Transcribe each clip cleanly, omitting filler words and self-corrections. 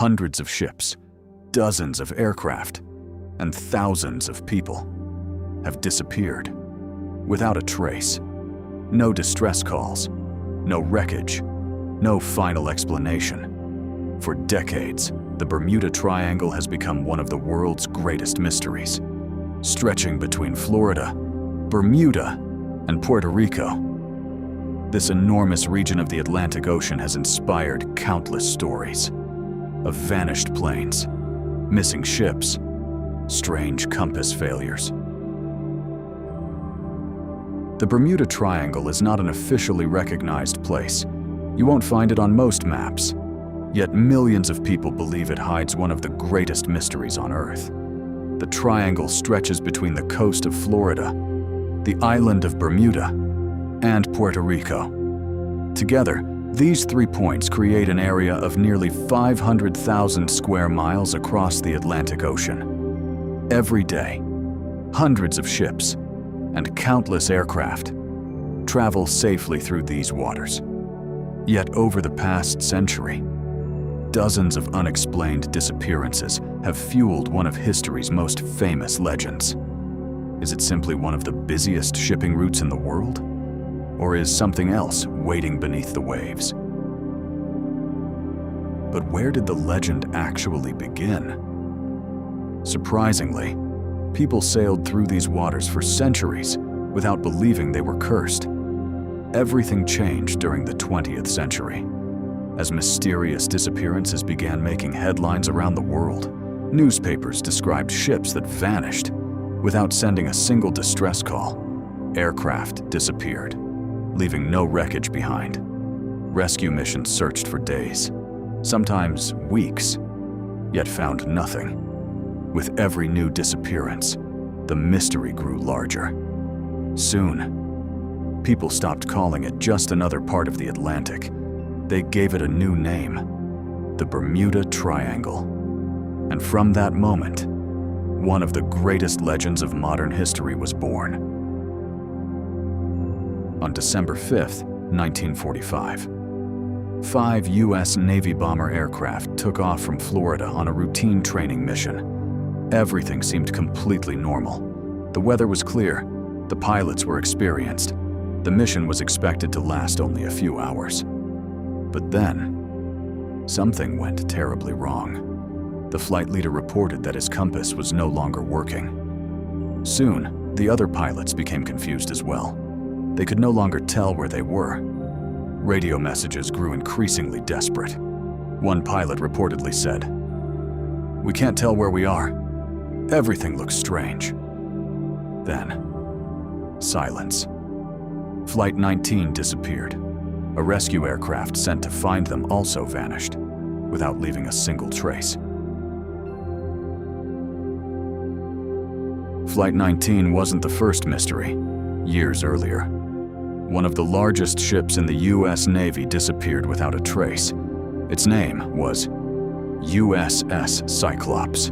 hundreds of ships, dozens of aircraft, and thousands of people have disappeared without a trace. No distress calls, no wreckage, no final explanation. For decades, the Bermuda Triangle has become one of the world's greatest mysteries, stretching between Florida, Bermuda, and Puerto Rico. This enormous region of the Atlantic Ocean has inspired countless stories of vanished planes, missing ships, strange compass failures. The Bermuda Triangle is not an officially recognized place. You won't find it on most maps. Yet millions of people believe it hides one of the greatest mysteries on Earth. The triangle stretches between the coast of Florida, the island of Bermuda, and Puerto Rico. Together, these 3 points create an area of nearly 500,000 square miles across the Atlantic Ocean. Every day, hundreds of ships and countless aircraft travel safely through these waters. Yet over the past century, dozens of unexplained disappearances have fueled one of history's most famous legends. Is it simply one of the busiest shipping routes in the world? Or is something else waiting beneath the waves? But where did the legend actually begin? Surprisingly, people sailed through these waters for centuries without believing they were cursed. Everything changed during the 20th century. As mysterious disappearances began making headlines around the world, newspapers described ships that vanished without sending a single distress call. Aircraft disappeared, leaving no wreckage behind. Rescue missions searched for days, sometimes weeks, yet found nothing. With every new disappearance, the mystery grew larger. Soon, people stopped calling it just another part of the Atlantic. They gave it a new name, the Bermuda Triangle. And from that moment, one of the greatest legends of modern history was born. On December 5th, 1945, 5 U.S. Navy bomber aircraft took off from Florida on a routine training mission. Everything seemed completely normal. The weather was clear, the pilots were experienced. The mission was expected to last only a few hours. But then, something went terribly wrong. The flight leader reported that his compass was no longer working. Soon, the other pilots became confused as well. They could no longer tell where they were. Radio messages grew increasingly desperate. One pilot reportedly said, "We can't tell where we are. Everything looks strange." Then, silence. Flight 19 disappeared. A rescue aircraft sent to find them also vanished, without leaving a single trace. Flight 19 wasn't the first mystery. Years earlier, one of the largest ships in the U.S. Navy disappeared without a trace. Its name was USS Cyclops.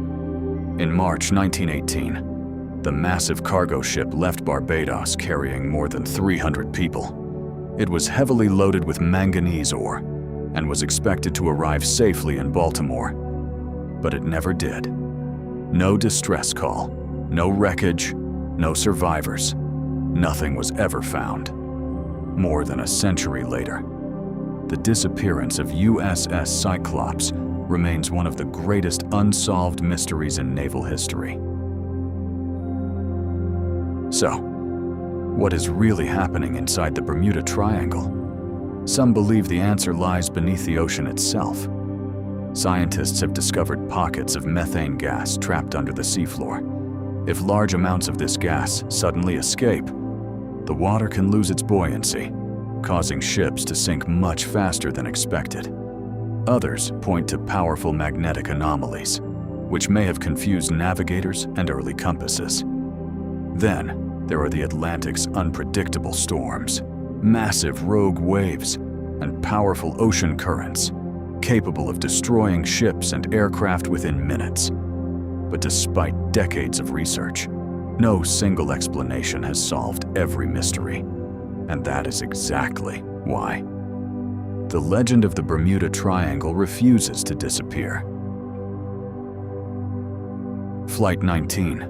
In March 1918, the massive cargo ship left Barbados carrying more than 300 people. It was heavily loaded with manganese ore and was expected to arrive safely in Baltimore. But it never did. No distress call, no wreckage, no survivors. Nothing was ever found. More than a century later, the disappearance of USS Cyclops remains one of the greatest unsolved mysteries in naval history. So, what is really happening inside the Bermuda Triangle? Some believe the answer lies beneath the ocean itself. Scientists have discovered pockets of methane gas trapped under the seafloor. If large amounts of this gas suddenly escape, the water can lose its buoyancy, causing ships to sink much faster than expected. Others point to powerful magnetic anomalies, which may have confused navigators and early compasses. Then, there are the Atlantic's unpredictable storms, massive rogue waves, and powerful ocean currents, capable of destroying ships and aircraft within minutes. But despite decades of research, no single explanation has solved every mystery. And that is exactly why. The legend of the Bermuda Triangle refuses to disappear. Flight 19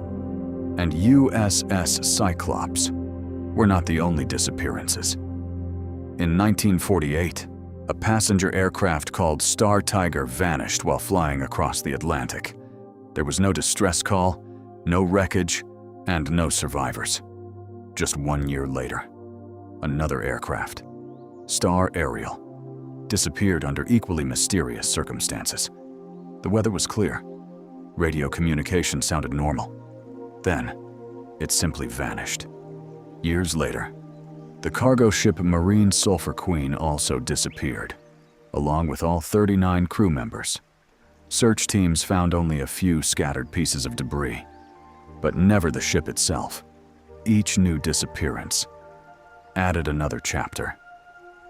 and USS Cyclops were not the only disappearances. In 1948, a passenger aircraft called Star Tiger vanished while flying across the Atlantic. There was no distress call, no wreckage, and no survivors. Just 1 year later, another aircraft, Star Ariel, disappeared under equally mysterious circumstances. The weather was clear. Radio communication sounded normal. Then, it simply vanished. Years later, the cargo ship Marine Sulphur Queen also disappeared, along with all 39 crew members. Search teams found only a few scattered pieces of debris, but never the ship itself. Each new disappearance added another chapter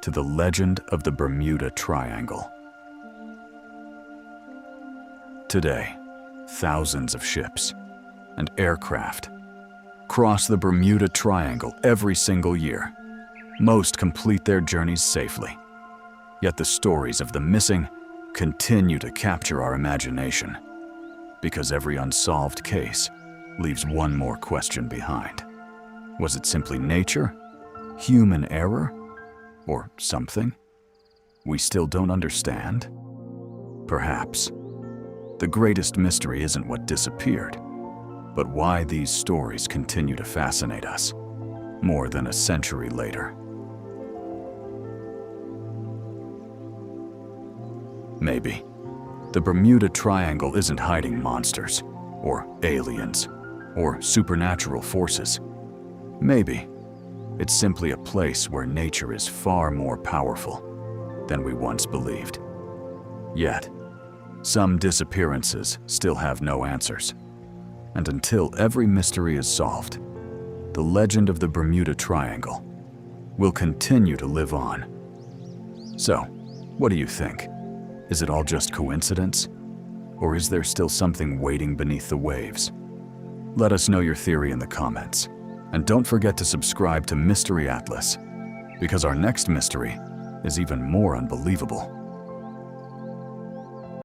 to the legend of the Bermuda Triangle. Today, thousands of ships and aircraft cross the Bermuda Triangle every single year. Most complete their journeys safely. Yet the stories of the missing continue to capture our imagination, because every unsolved case leaves one more question behind. Was it simply nature, human error, or something we still don't understand? Perhaps the greatest mystery isn't what disappeared, but why these stories continue to fascinate us more than a century later. Maybe the Bermuda Triangle isn't hiding monsters, or aliens, or supernatural forces. Maybe it's simply a place where nature is far more powerful than we once believed. Yet, some disappearances still have no answers. And until every mystery is solved, the legend of the Bermuda Triangle will continue to live on. So, what do you think? Is it all just coincidence? Or is there still something waiting beneath the waves? Let us know your theory in the comments. And don't forget to subscribe to Mystery Atlas, because our next mystery is even more unbelievable.